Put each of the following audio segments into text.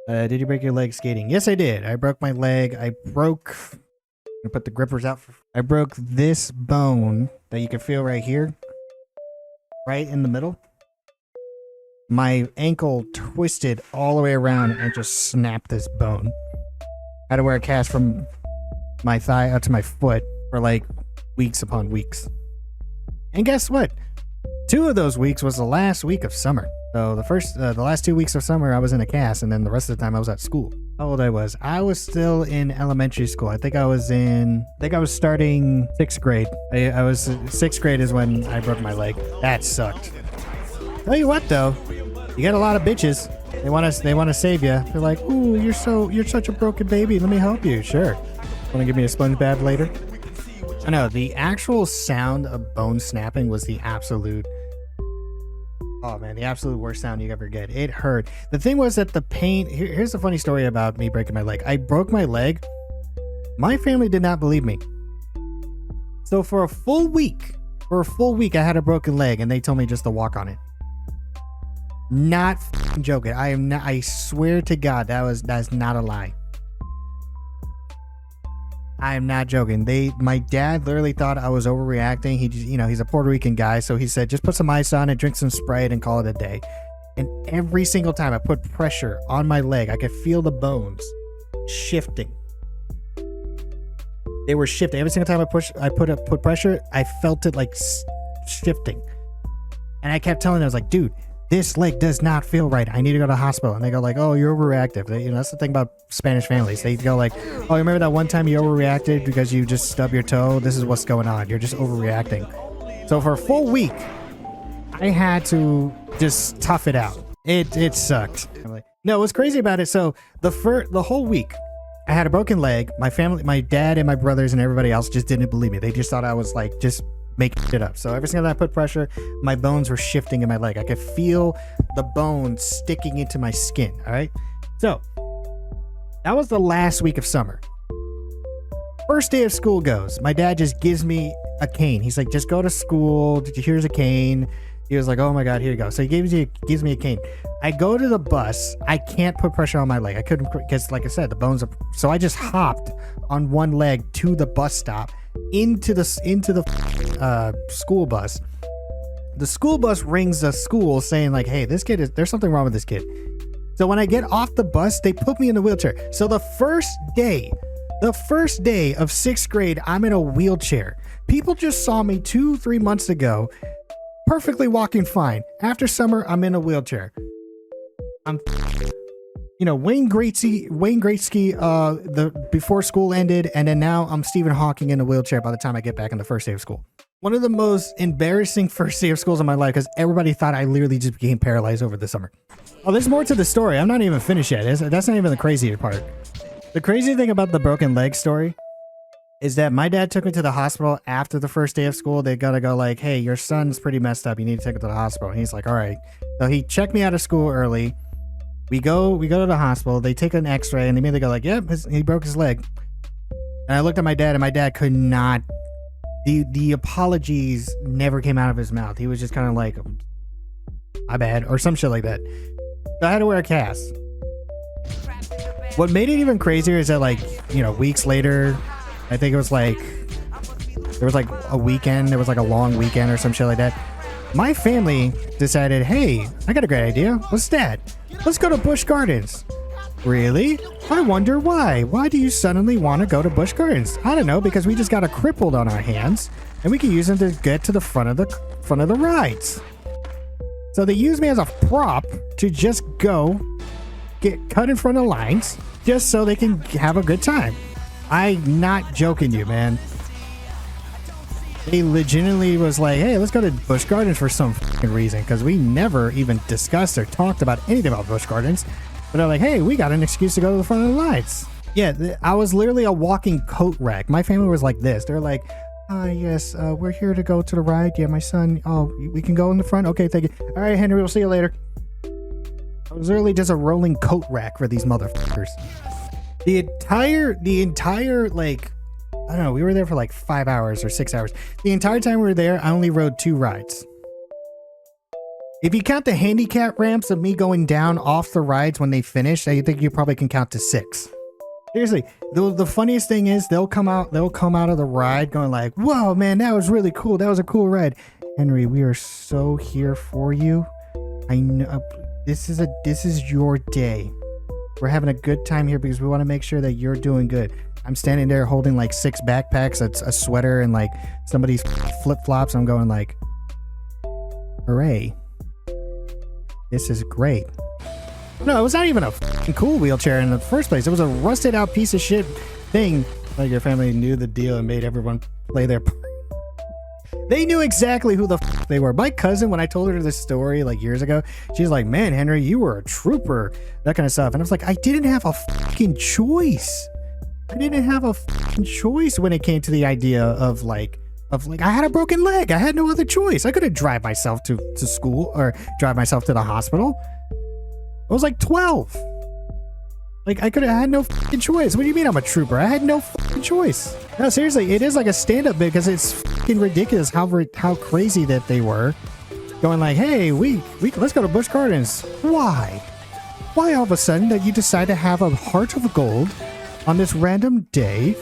Did you break your leg skating? Yes, I did. I broke my leg. I put the grippers out. I broke this bone that you can feel right here, right in the middle. My ankle twisted all the way around and just snapped this bone. I had to wear a cast from my thigh out to my foot for like weeks upon weeks. And guess what? 2 of those weeks was the last week of summer. So the last 2 weeks of summer I was in a cast, and then the rest of the time I was at school. How old I was? I was still in elementary school. I think I was starting 6th grade. I was 6th grade is when I broke my leg. That sucked. Tell you what though, you got a lot of bitches. They want to save you. They're like, "Ooh, you're such a broken baby. Let me help you." Sure. Want to give me a sponge bath later? I know, the actual sound of bone snapping was the absolute worst sound you ever get. It hurt. The thing was that the pain, here's the funny story about me breaking my leg. I broke my leg. My family did not believe me. So for a full week, I had a broken leg and they told me just to walk on it. Not f***ing joking. I swear to God, that's not a lie. I am not joking. My dad literally thought I was overreacting. He just, he's a Puerto Rican guy, so he said, just put some ice on it, drink some Sprite, and call it a day. And every single time I put pressure on my leg, I could feel the bones shifting. They were shifting. Every single time I put pressure, I felt it like shifting. And I kept telling them, I was like, dude, this leg does not feel right. I need to go to the hospital. And they go like, oh, you're overreactive. That's the thing about Spanish families. They go like, oh, remember that one time you overreacted because you just stubbed your toe? This is what's going on. You're just overreacting. So for a full week, I had to just tough it out. It sucked. No, what's crazy about it, so the whole week, I had a broken leg. My family, my dad and my brothers and everybody else just didn't believe me. They just thought I was like, just making shit up. So every single time I put pressure, my bones were shifting in my leg. I could feel the bones sticking into my skin. All right. So that was the last week of summer. First day of school goes. My dad just gives me a cane. He's like, just go to school. Here's a cane. He was like, oh my God, here you go. So he gives me a cane. I go to the bus. I can't put pressure on my leg. I couldn't, because like I said, the bones are, so I just hopped on one leg to the bus stop into the school bus. The school bus rings the school saying like, hey, there's something wrong with this kid. So when I get off the bus, they put me in the wheelchair. So the first day of 6th grade, I'm in a wheelchair. People just saw me 2-3 months ago, perfectly walking fine. After summer, I'm in a wheelchair. I'm, Wayne Gretzky, before school ended, and then now I'm Stephen Hawking in a wheelchair by the time I get back on the first day of school. One of the most embarrassing first day of schools in my life, because everybody thought I literally just became paralyzed over the summer. Oh, there's more to the story. I'm not even finished yet. That's not even the crazier part. The crazy thing about the broken leg story is that my dad took me to the hospital after the first day of school. They gotta go like, hey, your son's pretty messed up. You need to take him to the hospital. And he's like, all right. So he checked me out of school early. We go to the hospital. They take an x-ray and they immediately go like, yep, he broke his leg. And I looked at my dad, and my dad could not, the apologies never came out of his mouth. He was just kind of like, my bad, or some shit like that. So I had to wear a cast. What made it even crazier is that like, weeks later, I think it was like, there was like a weekend, there was like a long weekend or some shit like that. My family decided, hey, I got a great idea. What's that? Let's go to Busch Gardens. Really? I wonder why. Why do you suddenly want to go to Busch Gardens? I don't know, because we just got a crippled on our hands and we can use them to get to the front of the rides. So they use me as a prop to just go get cut in front of lines just so they can have a good time. I'm not joking you, man. They legitimately was like, hey, let's go to Busch Gardens for some fucking reason, because we never even discussed or talked about anything about Busch Gardens. But they're like, hey, we got an excuse to go to the front of the lines. Yeah, I was literally a walking coat rack. My family was like this. They're like, yes, we're here to go to the ride. Yeah, my son, oh, we can go in the front? Okay, thank you. All right, Henry, we'll see you later. I was literally just a rolling coat rack for these motherfuckers. The entire, like, I don't know, we were there for like 5 hours or 6 hours. The entire time we were there, I only rode 2 rides. If you count the handicap ramps of me going down off the rides when they finish, I think you probably can count to 6. Seriously, the funniest thing is they'll come out of the ride going like, whoa, man, that was really cool. That was a cool ride. Henry, we are so here for you. I know this is your day. We're having a good time here because we want to make sure that you're doing good. I'm standing there holding like 6 backpacks, a sweater, and like somebody's flip-flops. I'm going like, hooray. This is great. No, it was not even a fucking cool wheelchair in the first place. It was a rusted out piece of shit thing. Like your family knew the deal and made everyone play their part. They knew exactly who the fuck they were. My cousin, when I told her this story like years ago, she's like, man, Henry, you were a trooper. That kind of stuff. And I was like, I didn't have a fucking choice. I didn't have a fucking choice when it came to the idea of like, I had a broken leg. I had no other choice. I couldn't drive myself to school or drive myself to the hospital. I was like 12. Like I had no fucking choice. What do you mean I'm a trooper? I had no fucking choice. No, seriously, it is like a stand-up bit because it's fucking ridiculous how crazy that they were. Going like, hey, we let's go to Busch Gardens. Why? Why all of a sudden that you decide to have a heart of gold on this random day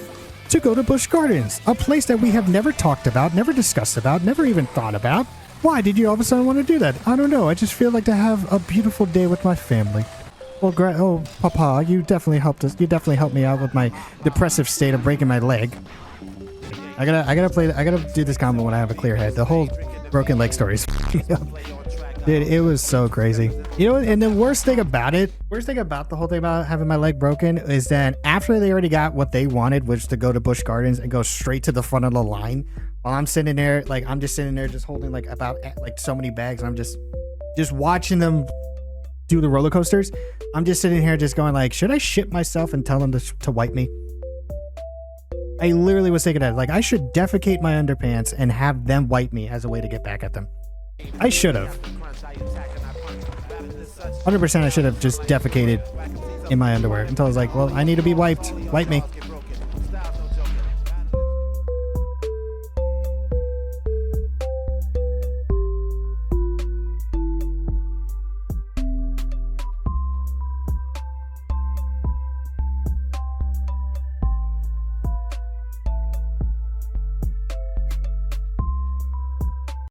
to go to Busch Gardens, a place that we have never talked about, never discussed about, never even thought about? Why did you all of a sudden want to do that? I don't know. I just feel like to have a beautiful day with my family. Well, Papa, you definitely helped us. You definitely helped me out with my depressive state of breaking my leg. I gotta do this combo when I have a clear head. The whole broken leg story is dude, it was so crazy. You know, and the worst thing about the whole thing about having my leg broken is that after they already got what they wanted, which to go to Busch Gardens and go straight to the front of the line, while I'm sitting there, like I'm just sitting there just holding like about like so many bags, and I'm just watching them do the roller coasters. I'm just sitting here just going like, should I shit myself and tell them to wipe me? I literally was thinking that, like, I should defecate my underpants and have them wipe me as a way to get back at them. I should have. 100% I should have just defecated in my underwear until I was like, well, I need to be wiped. Wipe me.